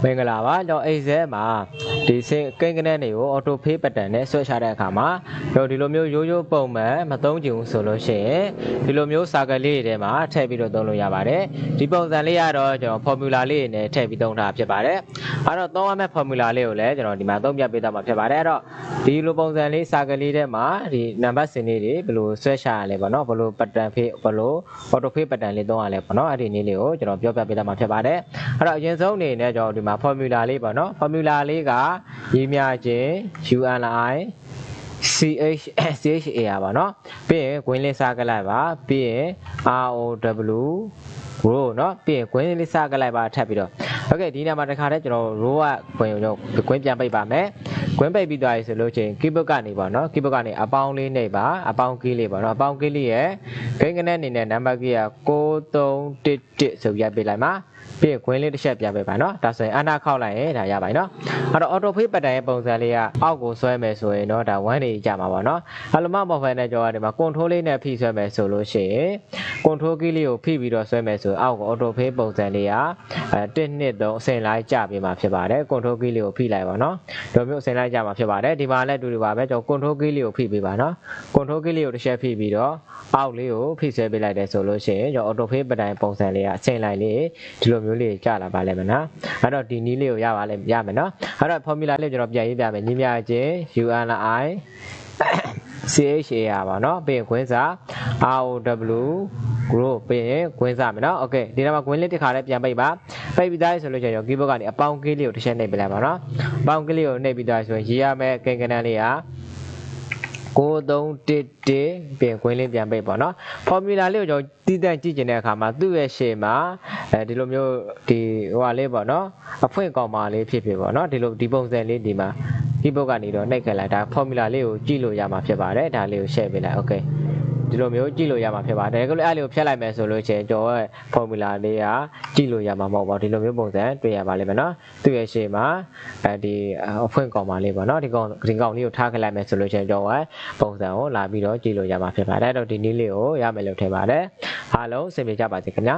မင်္ဂလာပါကျွန်တော်အိတ်ဆဲမှာဒီစင်ကိန်းကနေတွေကို auto pay ပတ်တန်နဲ့ဆွဲချတဲ့အခါမှာကျွန်တော်ဒီလိုမျိုးရိုးရိုးပုံမှန်မသုံးချင်ဘူးဆိုလို့ရှိရင်ဒီလိုမျိုးစာကလေးတွေထဲမှာထည့်ပြီးတော့သုံးလို့ရပါတယ်ဒီပုံစံလေးကတော့ကျွန်တော် formula လေးတွေနဲ့ထည့်ပြီးသုံးတာဖြစ်ပါတယ်အဲ့တော့သုံးရမယ့် formula လေးကိုလည်းကျွန်တော်ဒီမှာသုံးပြပေးသွားမှာဖြစ်ပါတယ်အဲ့တော့ဒီလိုပုံစံလေးစာကလေးထဲမှာဒီနံပါတ်စင်လေးတွေဘယ်လိုဆွဲချရလဲပေါ့နော်ဘယ်လိုပတ်တန် pay ဘယ်လို auto pay ပတ်တန်လေးသုံးရလဲပေါ့နော်အဲ့ဒီနည်းလေးကိုကျွန်တော်ပြောပြပေးသွားမှာဖြစ်ပါတယ်အဲ့တော့အရင်ဆုံးအနေနဲ့ကျွန်တော်ဒီမှာ formula လေးပေါ့နော် formula လေးကရေးမြခြင်း UNI CHA ပါနော်ပြီးရင် green လေးစားကလိုက်ပါပြီးရင် ROW row เนาะပြီးရင် green လေးစားကလိုက်ပါထပ်ပြီးတော့ okay ဒီနေရာမှာတစ်ခါတည်းကျွန်တော် row က green ပြန်ပိတ်ပါမယ် green ပိတ်ပြီးသွားပြီဆိုလို့ချင်း keyboard ကနေပေါ့နော် keyboard ကနေအပေါင်းလေးနှိပ်ပါအပေါင်း key လေးပေါ့နော်အပေါင်း key လေးရဲ့ green ကနေအနေနဲ့ number key က9311ဆိုပြပေးလိုက်ပါပြီးရင် green လေးတစ်ချက်ပြပေးပါเนาะဒါဆိုရင်အနာခောက်လိုက်ရင်ဒါရပါပြီเนาะအဲ့တော့ auto pay ပတ်တန်ရဲ့ပုံစံလေးကအောက်ကိုဆွဲမယ်ဆိုရင်เนาะဒါ1နေကြမှာပါเนาะအဲ့လိုမှမဟုတ်ဘဲနဲ့ကြောဒီမှာ control လေးနဲ့ဖိဆွဲမယ်ဆိုလို့ရှိရင် control key လေးကိုဖိပြီးတော့ဆွဲမယ်ဆိုအောက်ကို auto pay ပုံစံလေးက1 2 3အစဉ်လိုက်ကြပေးမှာဖြစ်ပါတယ် control key လေးကိုဖိလိုက်ပါเนาะဒီလိုမျိုးအစဉ်လိုက်ကြမှာဖြစ်ပါတယ်ဒီမှာလည်းတူတူပါပဲကျွန်တော် control key လေးကိုဖိပေးပါเนาะ control key လေးကိုတစ်ချက်ဖိပြီးတော့အောက်လေးကိုဖိဆွဲပေးလိုက်တယ်ဆိုလို့ရှိရင်ကျွန်တော် auto pay ပတ်တန်ပုံစံလေးကအစဉ်လိုက်လေးဒီလိုမျိုးလေးကြလာပါလိမ့်မယ်နော်အဲ့တော့ဒီနည်းလေးကိုရပါလိမ့်ရမယ်နော်အဲ့တော့ formula လေးကျွန်တော်ပြန်ရေးပြမယ်ညီမချင်း UNI CHA ပါနော်ပြီးရင် green စာ ROW grow ပြီးရင် green စာမယ်နော် okay ဒီမှာ green လေးတစ်ခါလေးပြန်ပိတ်ပါပိတ်ပြီးသားဆိုလို့ကျွန်တော် keyboard ကနေအပေါင်း key လေးကိုတစ်ချက်နှိပ်ပေးလိုက်ပါနော်အပေါင်း key လေးကိုနှိပ်ပြီးသားဆိုရင်ရေးရမယ့်ကိန်းကဏ္ဍလေးက9311ပြင်ခွင်းလေးပြန်ပိတ်ပေါ့နော် formula လေးကိုကျွန်တော်တည်တံ့ကြည့်ကျင်တဲ့အခါမှာသူ့ရဲ့ရှေ့မှာဒီလိုမျိုးဒီဟိုဟာလေးပေါ့နော်အဖွင့်ကောင်ပါလေးဖြစ်ဖြစ်ပေါ့နော်ဒီလိုဒီပုံစံလေးဒီမှာ keyboard ကနေတော့နှိပ်ခဲ့လိုက်ဒါ formula လေးကိုကြည့်လို့ရမှာဖြစ်ပါတယ်ဒါလေးကို share ပေးလိုက် okay ဒီလိုမျိုးကြည့်လို့ရမှာဖြစ်ပါတယ်ဒါကလေးအဲ့လေးကိုဖျက်လိုက်မယ်ဆိုလို့ချင်းကျွန်တော်ရဲ့ formula လေးကကြည့်လို့ရမှာမဟုတ်ပါဘူးဒီလိုမျိုးပုံစံတွေ့ရပါလိမ့်မယ်နော်သူ့ရဲ့ရှေ့မှာဒီအဖွင့်ကောင်ပါလေးပေါ့နော်ဒီကောင်လေးကိုထားခဲ့လိုက်မယ်ဆိုလို့ချင်းကျွန်တော်ရဲ့ပုံစံကိုလာပြီးတော့ကြည့်လို့ရမှာဖြစ်ပါတယ်အဲ့တော့ဒီနည်းလေးကိုရမယ်လို့ထင်ပါတယ်အားလုံးအဆင်ပြေကြပါစေခင်ဗျာ